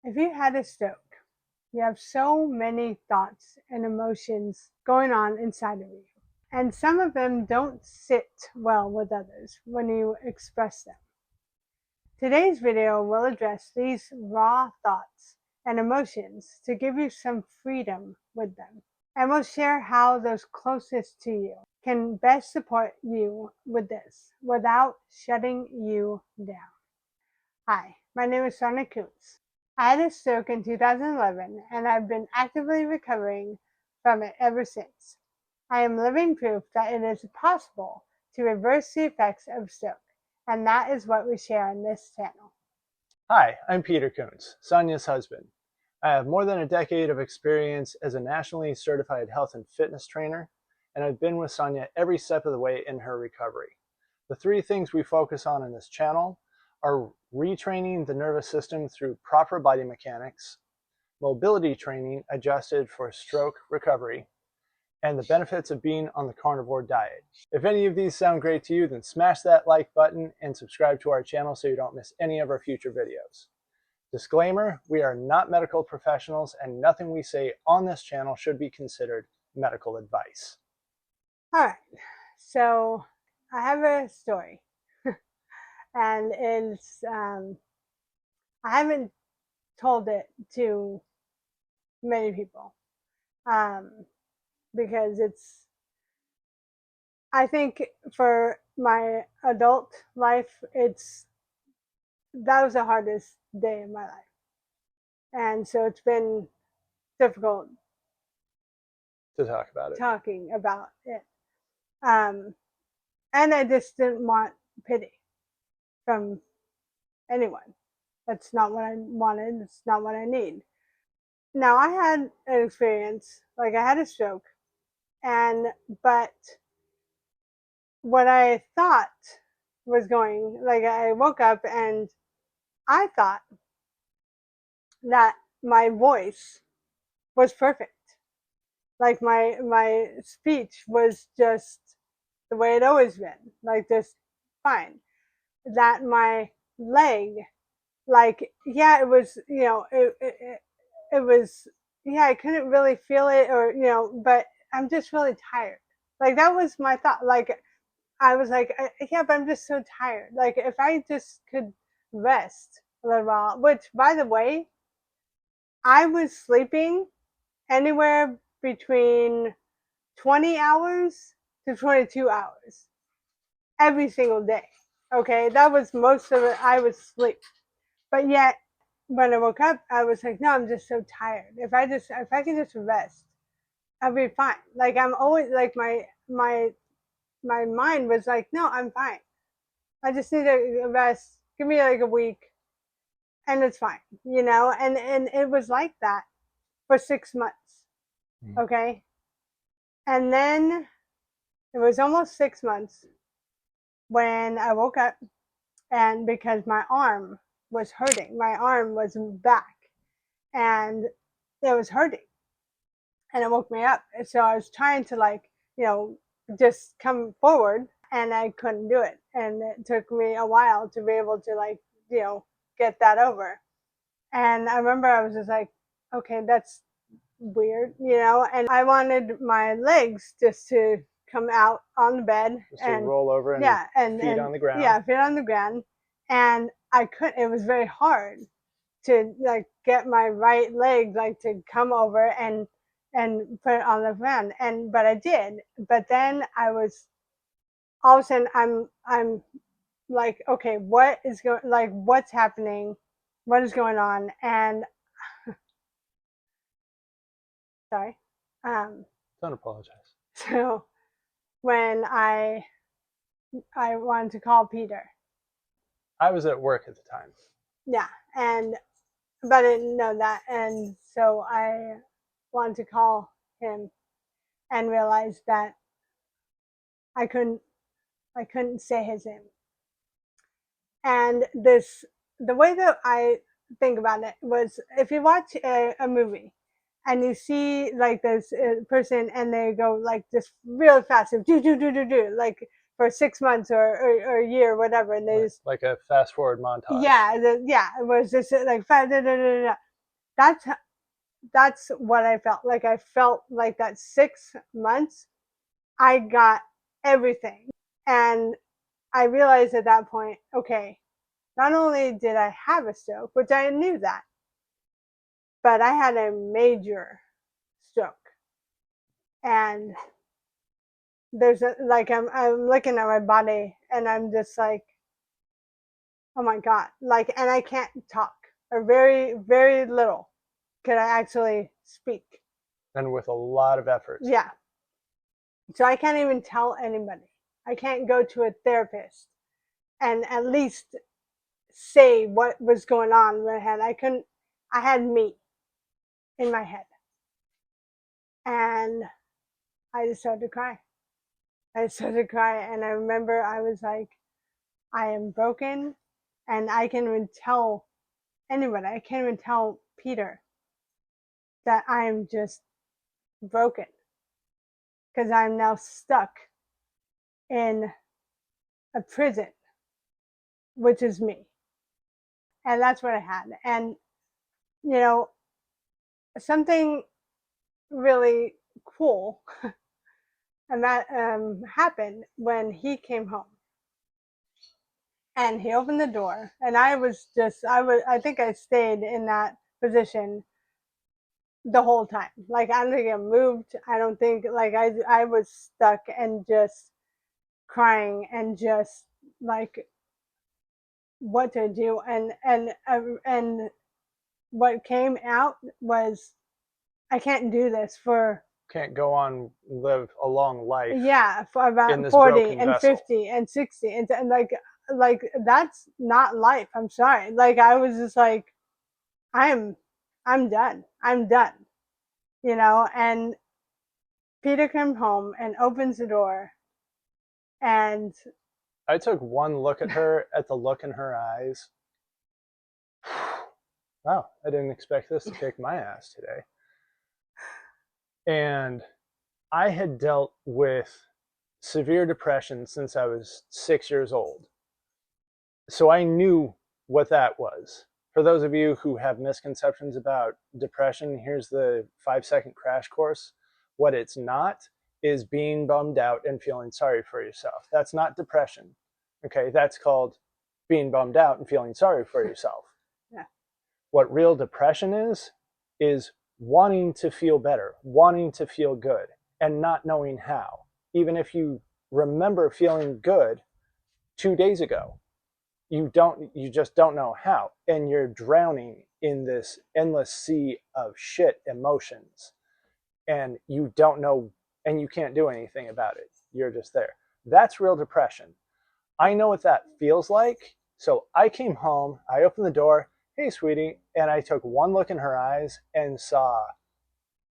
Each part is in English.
If you had a stroke, you have so many thoughts and emotions going on inside of you. And some of them don't sit well with others when you express them. Today's video will address these raw thoughts and emotions to give you some freedom with them. And we'll share how those closest to you can best support you with this without shutting you down. Hi, my name is Sonia Kuntz. I had a stroke in 2011 and I've been actively recovering from it ever since. I am living proof that it is possible to reverse the effects of stroke, and that is what we share on this channel. Hi, I'm Peter Kuntz, Sonia's husband. I have more than a decade of experience as a nationally certified health and fitness trainer, and I've been with Sonia every step of the way in her recovery. The three things we focus on in this channel are retraining the nervous system through proper body mechanics, mobility training adjusted for stroke recovery, and the benefits of being on the carnivore diet. If any of these sound great to you, then smash that like button and subscribe to our channel so you don't miss any of our future videos. Disclaimer, we are not medical professionals and nothing we say on this channel should be considered medical advice. All right, so I have a story. And it's I haven't told it to many people because I think for my adult life, that was the hardest day of my life, and so it's been difficult to talk about it. Talking about it, and I just didn't want pity from anyone. That's not what I wanted. It's not what I need. Now, I had an experience, like I had a stroke, but what I thought was going, like I woke up and I thought that my voice was perfect. Like my speech was just the way it always been, like just fine. That my leg, like, yeah, it was, it was, yeah, I couldn't really feel it, or, but I'm just really tired. Like, that was my thought. Like, I was like, yeah, but I'm just so tired. Like, if I just could rest a little while, which, by the way, I was sleeping anywhere between 20 hours to 22 hours every single day. Okay, that was most of it. I was asleep, but yet when I woke up, I was like, no, I'm just so tired. If I could just rest, I'll be fine. Like, I'm always like my mind was like, no, I'm fine. I just need a rest. Give me like a week, and it's fine. And it was like that for 6 months. Okay, and then it was almost 6 months when I woke up, and because my arm was hurting, my arm was back, and it was hurting, and it woke me up. And so I was trying to just come forward, and I couldn't do it, and it took me a while to be able to get that over. And I remember I was just like, okay, that's weird, and I wanted my legs just to come out on the bed and roll over and feet on the ground. Yeah, feet on the ground. And I couldn't. It was very hard to get my right leg to come over and put it on the ground. But I did. But then I was, all of a sudden I'm like, okay, what's happening? What is going on? And sorry. Don't apologize. So when I wanted to call Peter. I was at work at the time. Yeah, but I didn't know that, and so I wanted to call him and realized that I couldn't say his name. And the way that I think about it was, if you watch a movie and you see this person and they go just real fast, do like for 6 months or a year or whatever, and they just like a fast forward montage. Yeah, it was just like that's that's what I felt like. I felt like that 6 months I got everything. And I realized at that point, okay, not only did I have a stroke, which I knew that, but I had a major stroke. And there's like I'm looking at my body and I'm just like, oh my god, like, and I can't talk, or very little could I actually speak. And with a lot of effort. Yeah. So I can't even tell anybody. I can't go to a therapist and at least say what was going on in my head. I couldn't. I had me in my head, and I just started to cry. I started to cry, and I remember I was like, I am broken, and I can't even tell anybody. I can't even tell Peter that I'm just broken because I'm now stuck in a prison, which is me. And that's what I had. And, you know, something really cool and that happened when he came home. And he opened the door, and I think I stayed in that position the whole time. Like, I don't think I moved. I don't think, like, I was stuck and just crying and just like what to do. And what came out was, I can't do this for, Can't go on live a long life. Yeah, for about 40 and 50 and 60 and like that's not life. I'm sorry. Like, I was just like, I'm I'm done. I'm done. And Peter comes home and opens the door, and I took one look at her, at the look in her eyes. Wow, I didn't expect this to kick my ass today. And I had dealt with severe depression since I was 6 years old. So I knew what that was. For those of you who have misconceptions about depression, here's the 5-second crash course. What it's not is being bummed out and feeling sorry for yourself. That's not depression. Okay, that's called being bummed out and feeling sorry for yourself. Yeah. What real depression is wanting to feel better, wanting to feel good, and not knowing how. Even if you remember feeling good 2 days ago, you just don't know how, and you're drowning in this endless sea of shit emotions, and you don't know, and you can't do anything about it. You're just there. That's real depression. I know what that feels like. So I came home, I opened the door, hey sweetie, and I took one look in her eyes and saw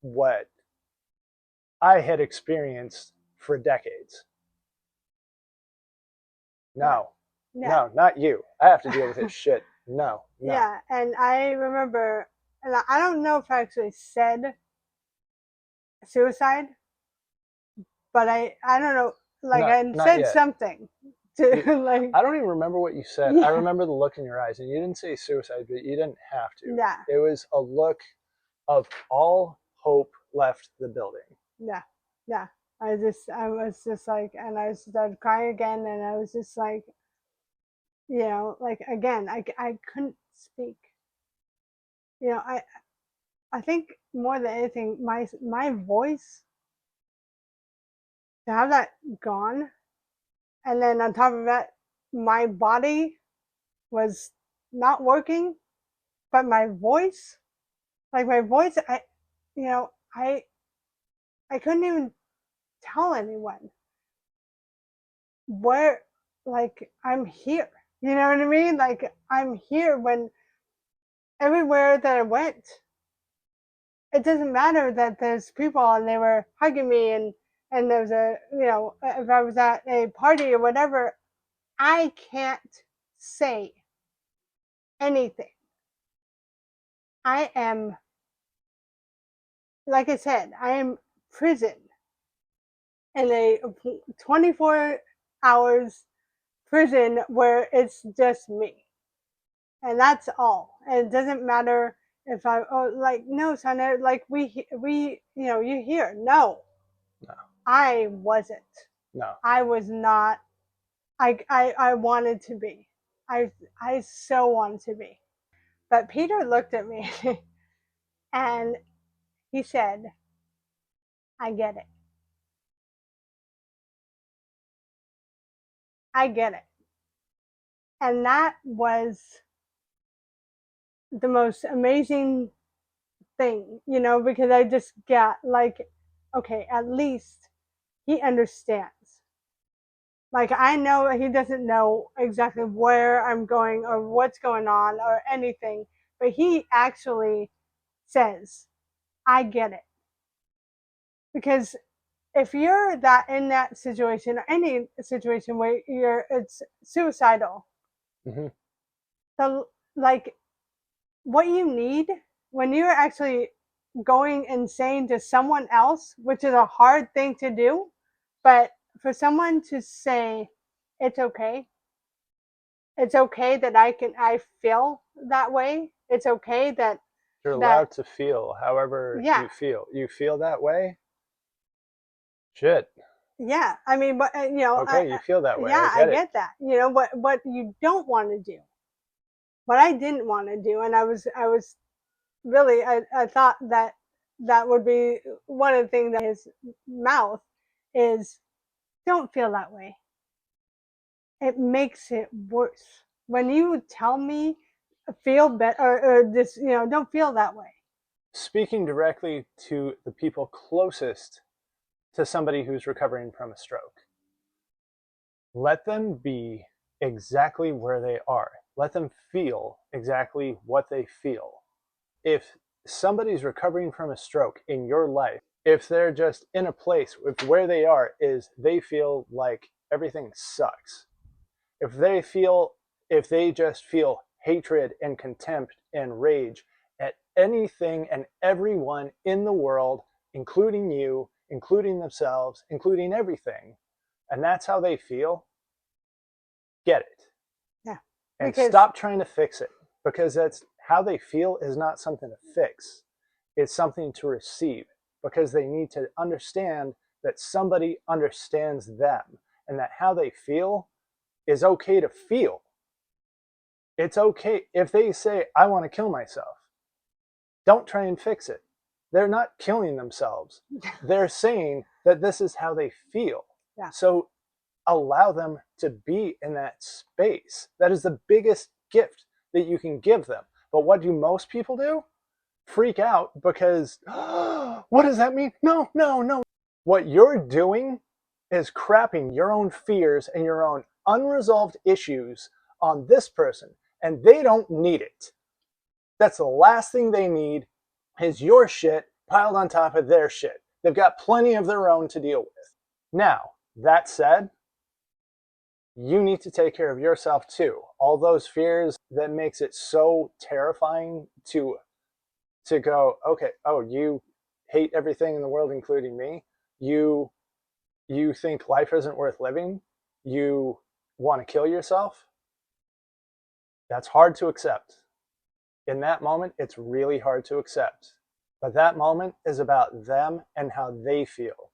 what I had experienced for decades. No, yeah. no, not you. I have to deal with this shit. No. Yeah, and I remember, and I don't know if I actually said suicide, but I don't know, like, I said yet. something to like. I don't even remember what you said. Yeah. I remember the look in your eyes, and you didn't say suicide, but you didn't have to. Yeah. It was a look of all hope left the building. Yeah. Yeah. I was just like, and I started crying again, and I was just like, like, again, I couldn't speak. I think more than anything, my voice, to have that gone, and then on top of that, my body was not working, but my voice, like my voice, you know, I I couldn't even tell anyone where, like, I'm here. You know what I mean? Like, I'm here when everywhere that I went, it doesn't matter that there's people and they were hugging me, and there's if I was at a party or whatever, I can't say anything. I am, like I said, I am prison in a 24 hours prison where it's just me. And that's all. And it doesn't matter If I, oh, like, no, Sonia, like you hear, no, No, I wasn't. no. I was not. I wanted to be. I, I so wanted to be. But Peter looked at me and he said, I get it. I get it. And that was the most amazing thing, because I just got like, okay, at least he understands. Like, I know he doesn't know exactly where I'm going or what's going on or anything, but he actually says, I get it. Because if you're that in that situation or any situation where it's suicidal, Mm-hmm. the like what you need when you're actually going and saying to someone else, which is a hard thing to do, but for someone to say, it's okay. It's okay that I feel that way. It's okay You're that allowed to feel however yeah, you feel. You feel that way? Shit. yeah. I mean, but Okay, you feel that way. I yeah, I get it. get that. What you don't want to do, what I didn't want to do, and I was really, I thought that would be one of the things that his mouth is, don't feel that way. It makes it worse. When you tell me feel better, or this, don't feel that way. Speaking directly to the people closest to somebody who's recovering from a stroke, let them be exactly where they are. Let them feel exactly what they feel. If somebody's recovering from a stroke in your life, if they're just in a place with where they are is they feel like everything sucks. If they feel, if they just feel hatred and contempt and rage at anything and everyone in the world, including you, including themselves, including everything, and that's how they feel, get it. Yeah, And because stop trying to fix it, because that's how they feel is not something to fix. It's something to receive, because they need to understand that somebody understands them and that how they feel is okay to feel. It's okay if they say, I want to kill myself. Don't try and fix it. They're not killing themselves. They're saying that this is how they feel. yeah, So allow them to be in that space. That is the biggest gift that you can give them. But what do most people do? Freak out because, oh, what does that mean? No, no, no. What you're doing is crapping your own fears and your own unresolved issues on this person, and they don't need it. That's the last thing they need is your shit piled on top of their shit. They've got plenty of their own to deal with. Now, that said, you need to take care of yourself too. All those fears that makes it so terrifying to go, okay, oh, you hate everything in the world including me. You think life isn't worth living. You want to kill yourself. That's hard to accept. In that moment, it's really hard to accept. But that moment is about them and how they feel.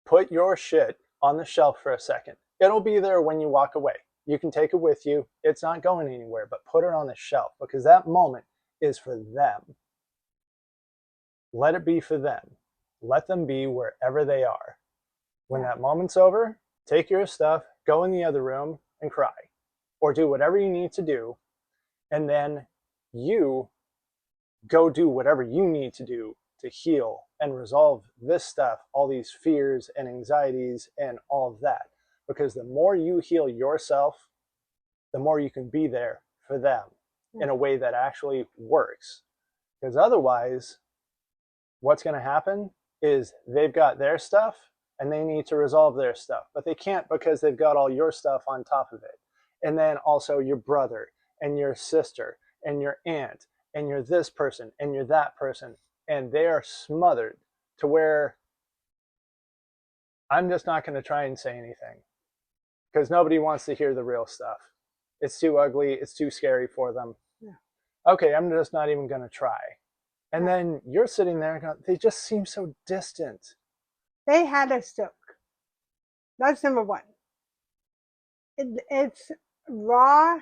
Put your shit on the shelf for a second. It'll be there when you walk away. You can take it with you. It's not going anywhere, but put it on the shelf because that moment is for them. Let it be for them. Let them be wherever they are. When yeah, that moment's over, take your stuff, go in the other room and cry or do whatever you need to do. And then you go do whatever you need to do to heal and resolve this stuff, all these fears and anxieties and all of that. Because the more you heal yourself, the more you can be there for them yeah, in a way that actually works. Because otherwise, what's going to happen is they've got their stuff and they need to resolve their stuff, but they can't because they've got all your stuff on top of it. And then also your brother and your sister and your aunt and you're this person and you're that person, and they are smothered to where I'm just not going to try and say anything because nobody wants to hear the real stuff. It's too ugly, it's too scary for them. yeah. Okay, I'm just not even going to try. And Yeah. then you're sitting there and going, they just seem so distant. They had a stroke. That's number one. It's raw.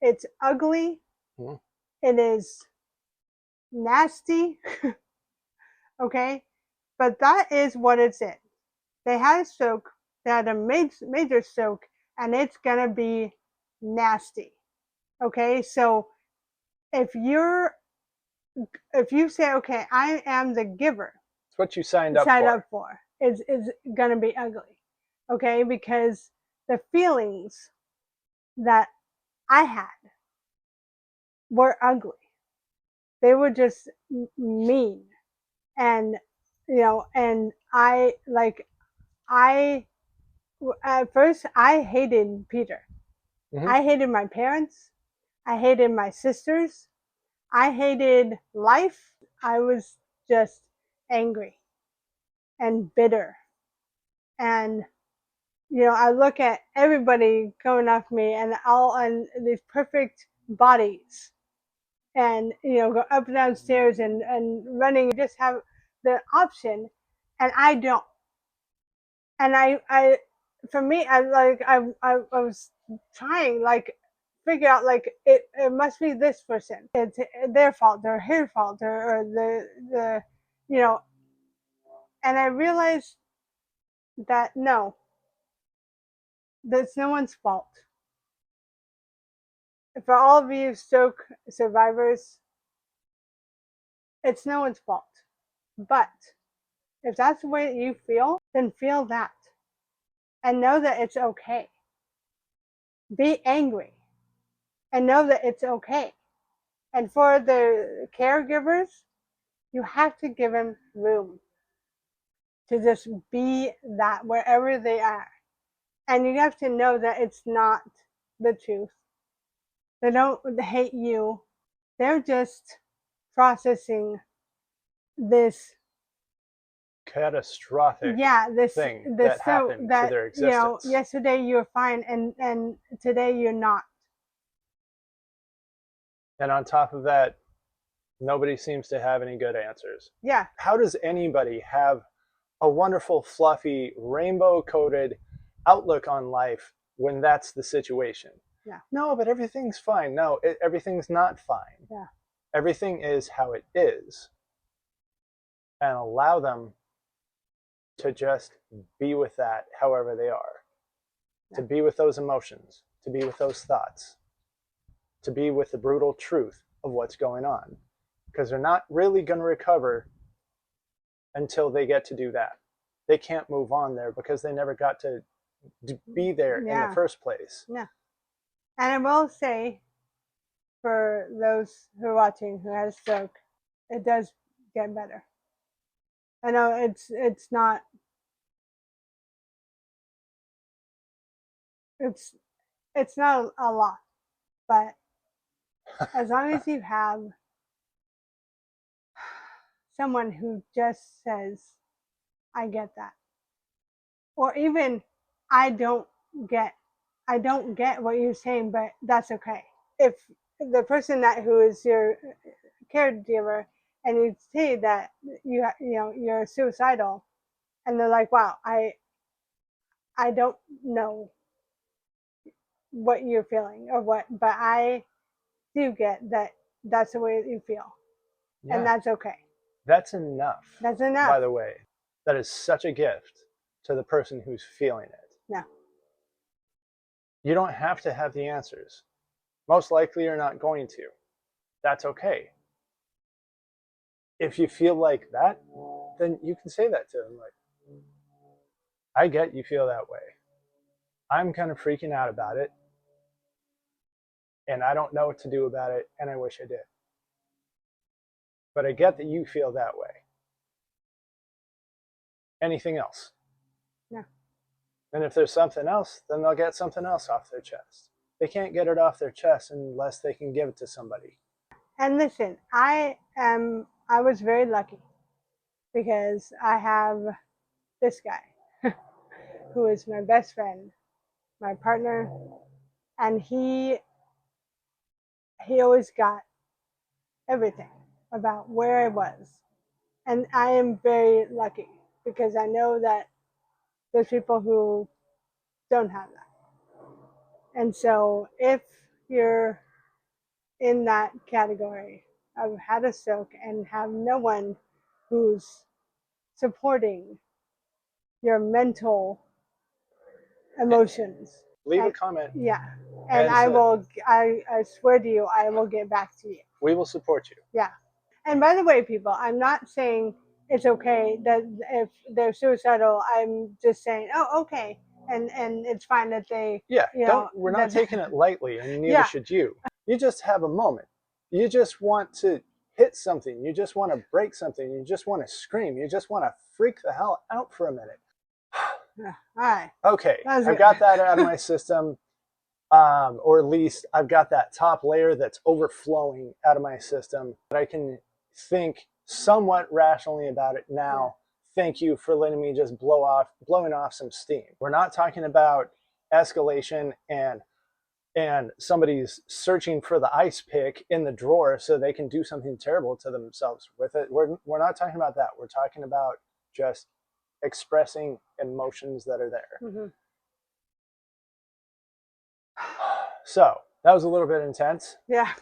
It's ugly. Hmm. It is nasty. Okay, but that is what it's in. They had a stroke. They had a major stroke, and it's gonna be nasty. Okay, so if you're if you say, okay, I am the giver, It's what you signed up sign for. up for, is gonna be ugly. Okay, because the feelings that I had were ugly. They were just mean, and and I at first I hated Peter. Hmm. I hated my parents. I hated my sisters. I hated life. I was just angry and bitter. And I look at everybody coming after me and all on these perfect bodies and go up and down stairs and running just have the option and I don't. And I for me I was trying like figure out like it must be this person, it's their fault or her fault or the you know and I realized that no, that's no one's fault. For all of you stroke survivors, it's no one's fault. But if that's the way that you feel, then feel that and know that it's okay. Be angry and know that it's okay. And for the caregivers, you have to give them room to just be that wherever they are. And you have to know that it's not the truth. They don't hate you. They're just processing this, Catastrophic yeah, thing this that so happened to that their existence. yesterday you were fine and today you're not. And on top of that, nobody seems to have any good answers. Yeah. How does anybody have a wonderful, fluffy, rainbow coated outlook on life when that's the situation? Yeah. No, but everything's fine. No, everything's not fine. Yeah. Everything is how it is. And allow them to just be with that however they are, Yeah. to be with those emotions, to be with those thoughts, to be with the brutal truth of what's going on. Because they're not really going to recover until they get to do that. They can't move on there because they never got to be there in the Yeah. first place. Yeah. And I will say, for those who are watching who has stroke, it does get better. I know it's it's not a lot, but as long as you have someone who just says, "I get that," or even I don't get I don't get what you're saying, but that's okay. If the person that who is your caregiver and you say that you're suicidal and they're like, wow, I don't know what you're feeling or what, but I do get that that's the way you feel, and Yeah, that's okay. that's enough, That's enough. by the way. That is such a gift to the person who's feeling it. No. You don't have to have the answers. Most likely, you're not going to. That's okay. If you feel like that, then you can say that to them. Like, I get you feel that way. I'm kind of freaking out about it, and I don't know what to do about it, and I wish I did. But I get that you feel that way. Anything else? No. And if there's something else, then they'll get something else off their chest. They can't get it off their chest unless they can give it to somebody. And listen, I was very lucky because I have this guy who is my best friend, my partner, and he always got everything about where I was. And I am very lucky because I know that there's people who don't have that. And so if you're in that category of had a stroke and have no one who's supporting your mental emotions, Leave a and comment. yeah, and I swear to you, I will get back to you. We will support you. Yeah. And by the way, people, I'm not saying it's okay that if they're suicidal, I'm just saying, oh, okay, and it's fine that they, Yeah, you know, we're not taking it lightly, and neither yeah, should you. You just have a moment. You just want to hit something. You just want to break something. You just want to scream. You just want to freak the hell out for a minute. all right, Okay, I've I've got that out of my system. Or at least I've got that top layer that's overflowing out of my system. But I can think somewhat rationally about it now. Yeah. Thank you for letting me just blowing off some steam. We're not talking about escalation and somebody's searching for the ice pick in the drawer so they can do something terrible to themselves with it. We're not talking about that. We're talking about just expressing emotions that are there. Mm-hmm. So that was a little bit intense. Yeah.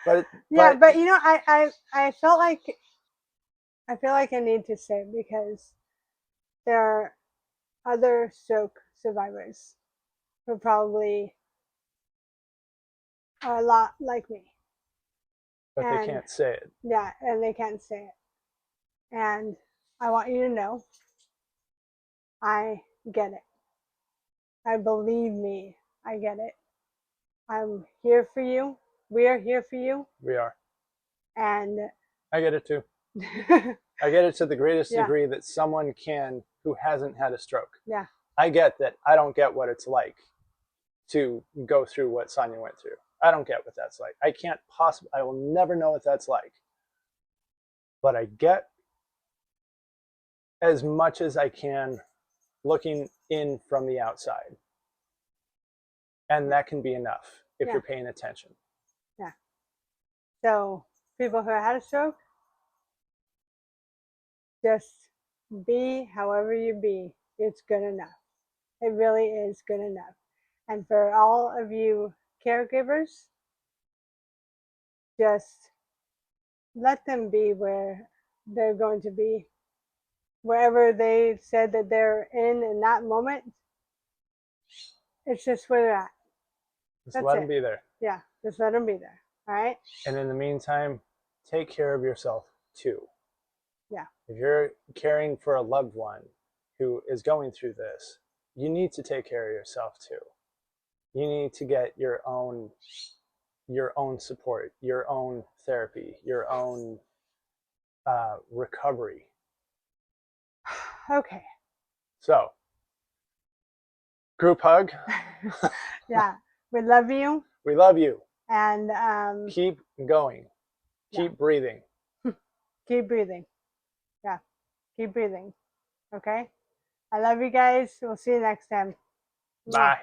but you know, I felt like I feel like I need to say because there are other stroke survivors who probably are a lot like me. But they can't say it. Yeah, and they can't say it. And I want you to know I get it. I believe me, I get it. I'm here for you. We are here for you. We are. And I get it too. I get it to the greatest degree that someone can who hasn't had a stroke. Yeah. I get that I don't get what it's like to go through what Sonia went through. I don't get what that's like. I will never know what that's like. But I get as much as I can looking in from the outside. And that can be enough if you're paying attention. Yeah. So people who had a stroke, just be however you be. It's good enough. It really is good enough. And for all of you caregivers, just let them be where they're going to be. Wherever they said that they're in that moment, it's just where they're at. Just let them be there. Yeah, just let them be there. All right? And in the meantime, take care of yourself too. Yeah. If you're caring for a loved one who is going through this, you need to take care of yourself too. You need to get your own support, your own therapy, your own recovery. Okay. So, group hug. Yeah. We love you. We love you. And keep going. Keep breathing. Keep breathing. Yeah. Keep breathing. Okay? I love you guys. We'll see you next time. Bye.